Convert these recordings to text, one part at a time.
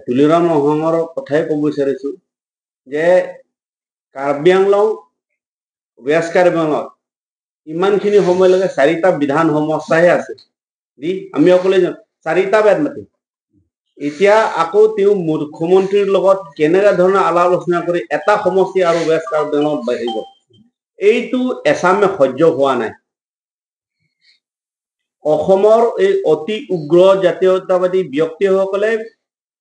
তুলিৰাম ৰহঙৰ কথাই ক'ব বিচাৰিছোঁ যে কাৰ্বি আংলং ৱেষ্ট কাৰ্বি আংলঙত ইমানখিনি সময়লৈকে 4টা বিধান সমস্যাহে আছে দি আমি অকলে চাৰিটা বেদ মাতি এতিয়া আকৌ তেওঁ মুখ্যমন্ত্ৰীৰ লগত কেনেকুৱা ধৰণৰ আলাপ আলোচনা কৰি এটা সমষ্টি আৰু ৱেষ্ট কাৰ্বি আংলঙত বাঢ়িব এইটো এছামে সহ্য হোৱা নাই অসমৰ এই অতি উগ্ৰ জাতীয়তাবাদী ব্যক্তিসকলে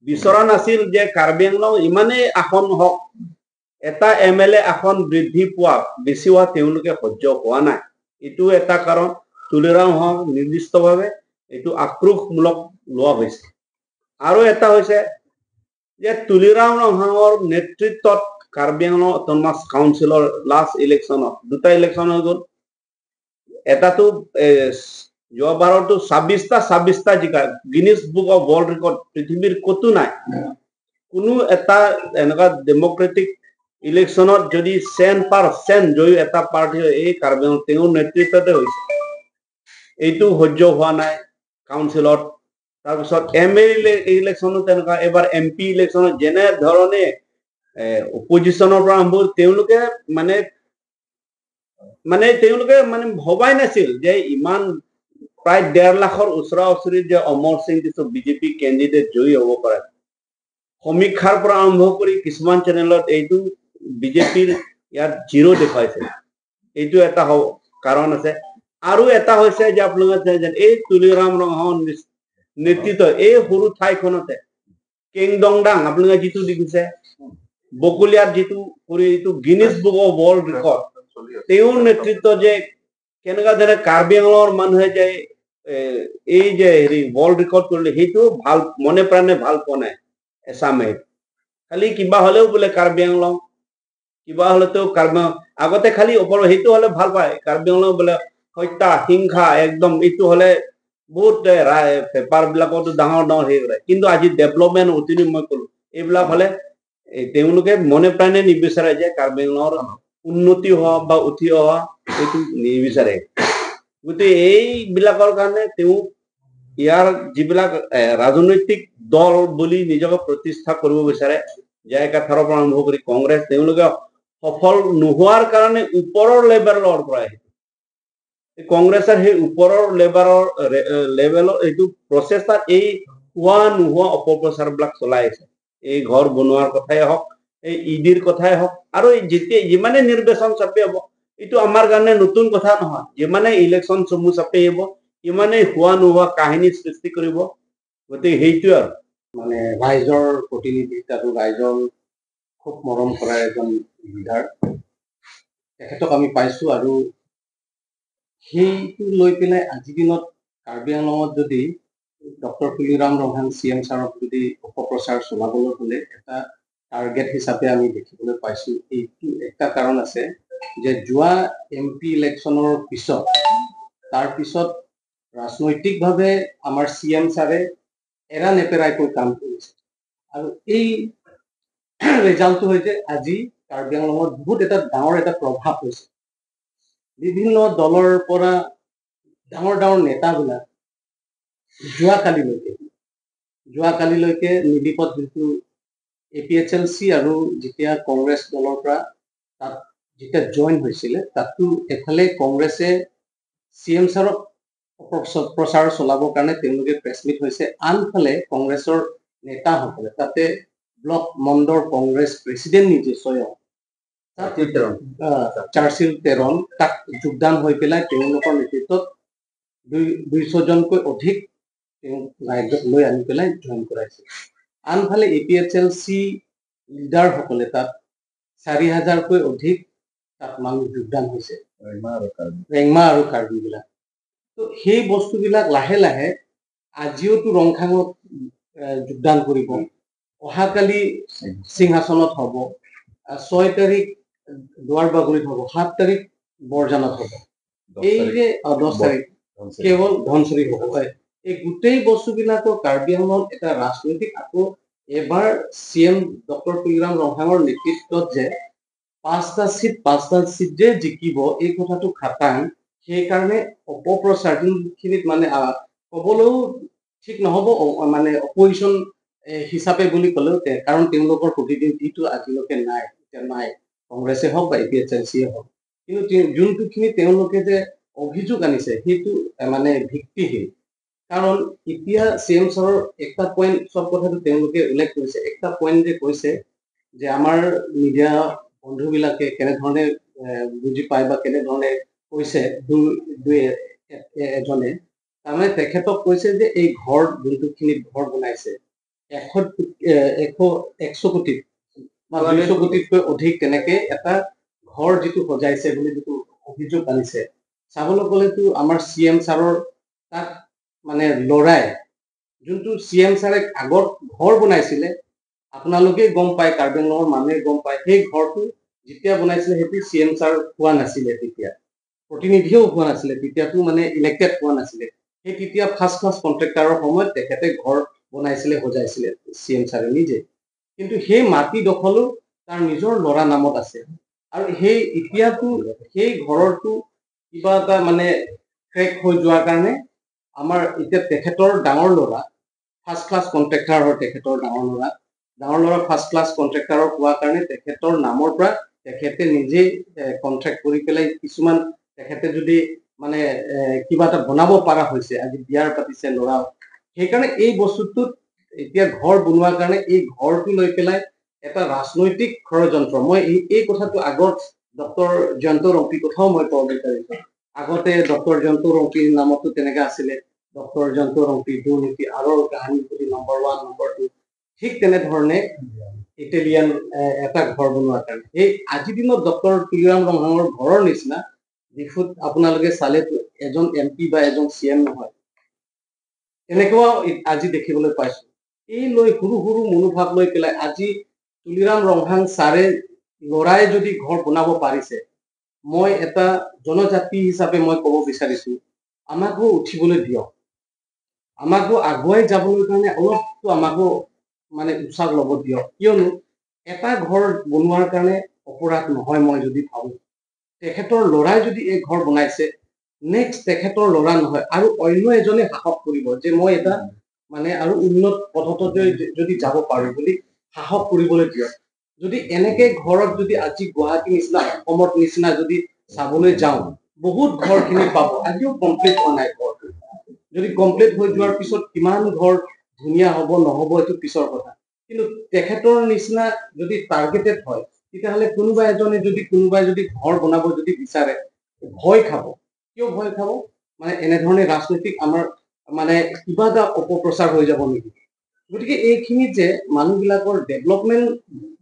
বিচৰা নাছিল যে কাৰ্বি আংলং ইমানেই আসন হওক এটা MLA আসন বৃদ্ধি পোৱা বেছি হোৱা তেওঁলোকে সহ্য হোৱা নাই এইটো এটা কাৰণ তুলিৰাম হওক নিৰ্দিষ্টভাৱে এইটো আক্ৰোশমূলক লোৱা হৈছে আৰু এটা হৈছে যে তুলিৰাম ৰহঙৰ নেতৃত্বত কাৰ্বি আংলং অট'নমাছ কাউন্সিলৰ লাষ্ট ইলেকশ্যনত দুটা ইলেকশ্যন হৈ গ'ল এটাতো যোৱাবাৰতো 26টা জিকা Guinness book of world record পৃথিৱীৰ ক'তো নাই কোনো এটা এনেকুৱা ডেমক্ৰেটিক ইলেকশ্যনত যদি 100% জয়ী এটা পাৰ্টি এই কাৰ্বি আংলং তেওঁৰ নেতৃত্বতে হৈছে এইটো সহ্য হোৱা নাই কাউন্সিলত তাৰপিছত MLA ইলেকশ্যনো তেনেকুৱা এবাৰ MP ইলেকশ্যনত যেনে ধৰণে অপজিশ্যনৰ পৰা আৰম্ভ তেওঁলোকে ভবাই নাছিল যে ইমান প্ৰায় 1.5 লাখৰ ওচৰা ওচৰিত যে অমৰ সিং বিজেপি কেণ্ডিডেট জয়ী হ'ব পাৰে সমীক্ষাৰ পৰা আৰম্ভ কৰি কিছুমান চেনেলত এইটো বিজেপিৰ ইয়াত জিৰো দেখুৱাইছে এইটো এটা কাৰণ আছে আৰু এটা হৈছে যে আপোনালোকে এই তুলিৰাম ৰহঙৰ নেতৃত্ব এই সৰু ঠাইখনতে কিংডংডাং আপোনালোকে যিটো দেখিছে বকুলিয়াত যিটো কৰি এইটো Guinness book of world record তেওঁৰ নেতৃত্ব যে কেনেকুৱা ধৰণে কাৰ্বি আংলঙৰ মানুহে যে এই যে হেৰি ৱৰ্ল্ড ৰেকৰ্ড কৰিলে সেইটো ভাল মনে প্ৰাণে ভাল পোৱা নাই এছামে খালি কিবা হ'লেও বোলে কাৰ্বি আংলং কিবা হ'লেতো কাৰ্বি আগতে খালি ওপৰ সেইটো হ'লে ভাল পায় কাৰ্বি আংলং বোলে হত্যা হিংসা একদম এইটো হ'লে বহুত পেপাৰ বিলাকতো ডাঙৰ হেৰি কৰে কিন্তু আজি ডেভেলপমেণ্ট অতিনি মই ক'লো এইবিলাক হ'লে তেওঁলোকে মনে প্ৰাণে নিবিচাৰে যে কাৰ্বি আংলঙৰ উন্নতি হোৱা বা উঠি অহা এইটো নিবিচাৰে গতিকে এইবিলাকৰ কাৰণে তেওঁ ইয়াৰ যিবিলাক ৰাজনৈতিক দল বুলি নিজকে প্ৰতিষ্ঠা কৰিব বিচাৰে জয়কাথাৰৰ পৰা আৰম্ভ কৰি কংগ্ৰেছ তেওঁলোকে সফল নোহোৱাৰ কাৰণে ওপৰৰ লেভেলৰ পৰা কংগ্ৰেছৰ সেই ওপৰৰ লেভেলৰ এইটো প্ৰচেষ্টাত এই হোৱা নোহোৱা অপপ্ৰচাৰবিলাক চলাই আছে এই ঘৰ বনোৱাৰ কথাই হওক এই ইডিৰ কথাই হওক আৰু যেতিয়া যিমানে নিৰ্বাচন চাপি হ'ব এইটো আমাৰ কাৰণে নতুন কথা নহয় যিমানে ইলেকশ্যন চমু চাপি আহিব ইমানেই হোৱা নোহোৱা কাহিনী সৃষ্টি কৰিব গতিকে সেইটোৱে আৰু মানে ৰাইজৰ প্ৰতিনিধিত্ব আৰু ৰাইজৰ খুব মৰম কৰা এজন লিডাৰ তেখেতক আমি পাইছোঁ আৰু সেইটো লৈ পেলাই আজিৰ দিনত কাৰ্বি আংলঙত যদি ডক্টৰ তুলিৰাম ৰহং CM ছাৰক যদি অপপ্ৰচাৰ চলাবলৈ হ'লে এটা টাৰ্গেট হিচাপে আমি দেখিবলৈ পাইছোঁ এইটো একটা কাৰণ আছে যে যোৱা MP ইলেকশ্যনৰ পিছত তাৰপিছত ৰাজনৈতিকভাৱে আমাৰ CM ছাৰে এৰা নেপেৰাকৈ কাম কৰিছে আৰু এই ৰিজাল্টটো হৈছে আজি কাৰ্বি আংলঙত বহুত এটা ডাঙৰ এটা প্ৰভাৱ হৈছে বিভিন্ন দলৰ পৰা ডাঙৰ ডাঙৰ নেতাবিলাক যোৱাকালিলৈকে নিলিপত যিটো APHLC আৰু যেতিয়া কংগ্ৰেছ দলৰ পৰা তাত যেতিয়া জইন হৈছিলে তাতো এফালে কংগ্ৰেছে CM ছাৰক প্ৰচাৰ চলাবৰ কাৰণে তেওঁলোকে প্ৰেছ মিট হৈছে আনফালে কংগ্ৰেছৰ নেতাসকলে তাতে ব্লক মণ্ডৰ কংগ্ৰেছ প্ৰেছিডেণ্ট নিজে স্বয়ং চাৰ্চিল তেৰণ তাক যোগদান হৈ পেলাই তেওঁলোকৰ নেতৃত্বত 200জনকৈ অধিক ৰাইজক লৈ আনি পেলাই জইন কৰাইছে আনফালে APHLC লিডাৰসকলে তাত 4000কৈ অধিক তাত মানুহ যোগদান হৈছে ৰেংমা আৰু কাৰ্বিবিলাক তো সেই বস্তুবিলাক লাহে লাহে আজিওতো ৰংখাঙত যোগদান কৰিব অহাকালি সিংহাসনত হ'ব 6 তাৰিখ দুৱাৰবাগৰিত হ'ব 7 তাৰিখ বৰজানত হ'ব এই যে 10 তাৰিখ কেৱল ধনচিৰি হ'ব এই গোটেই বস্তুবিলাকৰ কাৰ্বি আংলঙত এটা ৰাজনৈতিক আকৌ এবাৰ CM ডক্টৰ তুলিৰাম ৰহঙৰ নেতৃত্বত যে 5টা চিট যে জিকিব এই কথাটো খাটাং সেইকাৰণে অপপ্ৰচাৰ যোনখিনিত মানে ক'বলৈও ঠিক নহ'ব মানে অপজিশ্যন হিচাপে বুলি ক'লেও কাৰণ তেওঁলোকৰ প্ৰতিনিধিটো আজিলৈকে নাই, এতিয়া নাই, কংগ্ৰেছে হওক বা APHLCয়ে হওক। কিন্তু যোনটোখিনি তেওঁলোকে যে অভিযোগ আনিছে সেইটো মানে ভিত্তিহীন। কাৰণ এতিয়া CM ছাৰৰ একটা পইণ্ট চব কথাটো তেওঁলোকে উল্লেখ কৰিছে, একটা পইণ্ট যে কৈছে যে আমাৰ মিডিয়া বন্ধুবিলাকে কেনেধৰণে বুজি পায় বা কেনেধৰণে কৈছে দুই এজনে, তাৰমানে তেখেতক কৈছে যে এই ঘৰ যোনটোখিনি ঘৰ বনাইছে 100 কোটি বা 200 কোটিতকৈ অধিক তেনেকে এটা ঘৰ যিটো সজাইছে বুলি যিটো অভিযোগ আনিছে, চাবলৈ গ'লেতো আমাৰ CM ছাৰৰ তাত মানে লৰাই যোনটো CM ছাৰে আগত ঘৰ বনাইছিলে, আপোনালোকে গম পায়, কাৰ্বি আংলঙৰ মানুহে গম পায়, সেই ঘৰটো যেতিয়া বনাইছিলে সেইটো CM ছাৰ হোৱা নাছিলে, তেতিয়া প্ৰতিনিধিও হোৱা নাছিলে, তেতিয়াতো মানে ইলেক্টেড হোৱা নাছিলে। সেই তেতিয়া ফাৰ্ষ্ট ক্লাছ কণ্ট্ৰেক্টাৰৰ সময়ত তেখেতে ঘৰ বনাইছিলে, সজাইছিলে CM ছাৰে নিজে। কিন্তু সেই মাটি দখলো তাৰ নিজৰ ল'ৰা নামত আছে। আৰু সেই এতিয়াতো সেই ঘৰটো কিবা এটা মানে ক্ৰেক হৈ যোৱাৰ কাৰণে আমাৰ এতিয়া তেখেতৰ ডাঙৰ ল'ৰা ফাৰ্ষ্ট ক্লাছ কণ্ট্ৰেক্টাৰ হয়, তেখেতৰ ডাঙৰ ল'ৰা ফাৰ্ষ্ট ক্লাছ কণ্ট্ৰেক্টাৰৰ হোৱাৰ কাৰণে তেখেতৰ নামৰ পৰা তেখেতে নিজেই কণ্ট্ৰেক্ট কৰি পেলাই কিছুমান তেখেতে যদি মানে কিবা এটা বনাব পৰা হৈছে, আজি বিয়াৰ পাতিছে ল'ৰা, সেইকাৰণে এই বস্তুটোত এতিয়া ঘৰ বনোৱাৰ কাৰণে এই ঘৰটো লৈ পেলাই এটা ৰাজনৈতিক ষড়যন্ত্ৰ। মই এই কথাটো আগত ডক্টৰ জয়ন্ত ৰংপিৰ কথাও মই ক'ব বিচাৰিছো। আগতে ডক্টৰ জয়ন্ত ৰংপিৰ নামতো তেনেকে আছিলে, ডক্টৰ জয়ন্ত ৰংপি দুৰ্নীতি আৰৰ কাহিনী বুলি নম্বৰ 1 নম্বৰ 2, ঠিক তেনেধৰণে ইটালিয়ান এটা ঘৰ বনোৱাৰ কাৰণে এই আজিৰ দিনত ডক্টৰ তুলিৰাম ৰংহাঙৰ ঘৰৰ নিচিনা ডিফুত আপোনালোকে চালে এজন MP বা এজন CM নহয়, এনেকুৱাও আজি দেখিবলৈ পাইছো। এই লৈ সৰু সৰু মনোভাৱ লৈ পেলাই আজি তুলিৰাম ৰংহাং ছাৰে ল'ৰাই যদি ঘৰ বনাব পাৰিছে, মই এটা জনজাতি হিচাপে মই ক'ব বিচাৰিছো, আমাকো উঠিবলৈ দিয়ক, আমাকো আগুৱাই যাবলৈ কাৰণে অলপতো আমাকো মানে উৎসাহ ল'ব দিয়ক। কিয়নো এটা ঘৰ বনোৱাৰ কাৰণে অপৰাধ নহয়, মই যদি ভাবো তেখেতৰ ল'ৰাই যদি এই ঘৰ বনাইছে, নেক্সট তেখেতৰ ল'ৰা নহয় আৰু অন্য এজনে সাহস কৰিব যে মই এটা মানে আৰু উন্নত পথত যদি যাব পাৰো বুলি সাহস কৰিবলৈ দিয়ক। যদি এনেকে ঘৰত যদি আজি গুৱাহাটী নিচিনা অসমৰ নিচিনা যদি চাবলৈ যাওঁ, বহুত ঘৰখিনি পাব, আজিও কমপ্লিট হোৱা নাই ঘৰটো। যদি কমপ্লিট হৈ যোৱাৰ পিছত কিমান ঘৰ ধুনীয়া হ'ব নহ'ব এইটো পিছৰ কথা, কিন্তু তেখেতৰ নিচিনা যদি টাৰ্গেটেড হয়, তেতিয়াহ'লে কোনোবাই যদি ঘৰ বনাব যদি বিচাৰে ভয় খাব। কিয় ভয় খাব? মানে এনেধৰণে ৰাজনৈতিক আমাৰ মানে কিবা এটা অপপ্ৰচাৰ হৈ যাব নেকি। গতিকে এইখিনি যে মানুহবিলাকৰ ডেভেলপমেণ্ট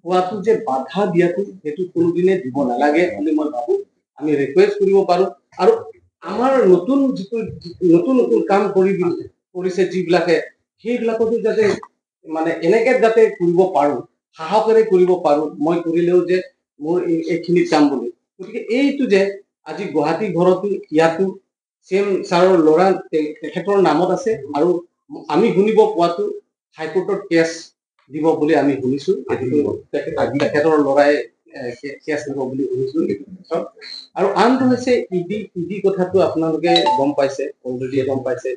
হোৱাটো যে বাধা দিয়াটো সেইটো কোনোদিনে দিব নালাগে বুলি মই ভাবো। আমি ৰিকুৱেষ্ট কৰিব পাৰো আৰু আমাৰ নতুন নতুন কাম কৰিছে যিবিলাকে, সেইবিলাকতো যাতে মানে এনেকে যাতে কৰিব পাৰো, সাহসেৰে কৰিব পাৰো, মই কৰিলেও যে মোৰ এইখিনি কাম বুলি। গতিকে এইটো যে আজি গুৱাহাটী ঘৰতো ইয়াতো CM ছাৰৰ ল'ৰা তেখেতৰ নামত আছে আৰু আমি শুনিব পোৱাটো হাইকোৰ্টত কেছ দিব বুলি আমি শুনিছো, তেখেতৰ ল'ৰাই কেছ দিব বুলি শুনিছো। আৰু আনটো হৈছে ইডি কথাটো আপোনালোকে গম পাইছে, অলৰেডি গম পাইছে।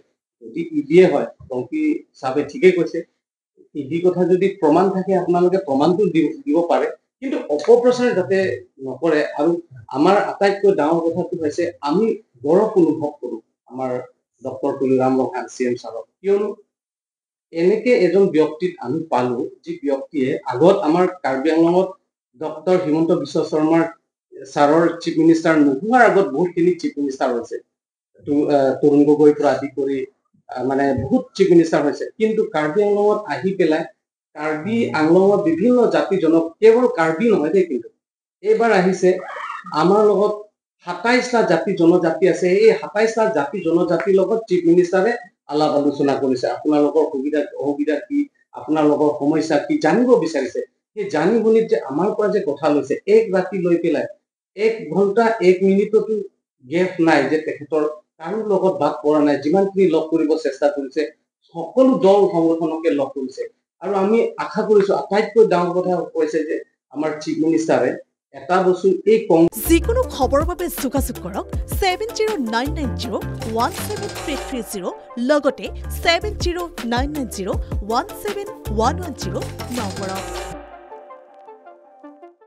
যদি ইডিয়ে হয়, ৰংপি চাহাবে ঠিকেই কৈছে, ইডি কথা যদি প্ৰমাণ থাকে আপোনালোকে প্ৰমাণটো দিব পাৰে, কিন্তু অপপ্ৰচাৰ যাতে নকৰে। আৰু আমাৰ আটাইতকৈ ডাঙৰ কথাটো হৈছে আমি গৌৰৱ অনুভৱ কৰো আমাৰ ডক্টৰ তুলিৰাম ৰংহাং CM ছাৰক, কিয়নো এনেকে এজন ব্যক্তিক আমি পালো যি ব্যক্তিয়ে আগত আমাৰ কাৰ্বি আংলঙত ডক্টৰ হিমন্ত বিশ্ব শৰ্মাৰ ছাৰৰ চিফ মিনিষ্টাৰ নোহোৱাৰ আগত বহুতখিনি চিফ মিনিষ্টাৰ হৈছে, তৰুণ গগৈৰ পৰা আদি কৰি মানে বহুত চিফ মিনিষ্টাৰ হৈছে, কিন্তু কাৰ্বি আংলঙত আহি পেলাই কাৰ্বি আংলঙৰ বিভিন্ন জাতি কেৱল কাৰ্বি নহয় দেই, কিন্তু এইবাৰ আহিছে আমাৰ লগত 27টা জাতি জনজাতি আছে, এই 27টা জাতি জনজাতিৰ লগত চিফ মিনিষ্টাৰে আলাপ আলোচনা কৰিছে, আপোনালোকৰ সুবিধা অসুবিধা কি, আপোনালোকৰ সমস্যা কি জানিব বিচাৰিছে। সেই জানি শুনিত যে আমাৰ পৰা যে কথা লৈছে, এক ৰাতি লৈ পেলাই 1 ঘণ্টা 1 মিনিটতো গেপ নাই যে তেখেতৰ কাৰো লগত বাদ পৰা নাই, যিমানখিনি লগ কৰিব চেষ্টা কৰিছে সকলো দল সংগঠনকে লগ কৰিছে। আৰু আমি আশা কৰিছো, আটাইতকৈ ডাঙৰ কথা কৈছে যে আমাৰ চিফ মিনিষ্টাৰে এটা বস্তু এই যিকোনো খবৰৰ বাবে যোগাযোগ কৰক 7099017330 লগতে 7099017110 নম্বৰত।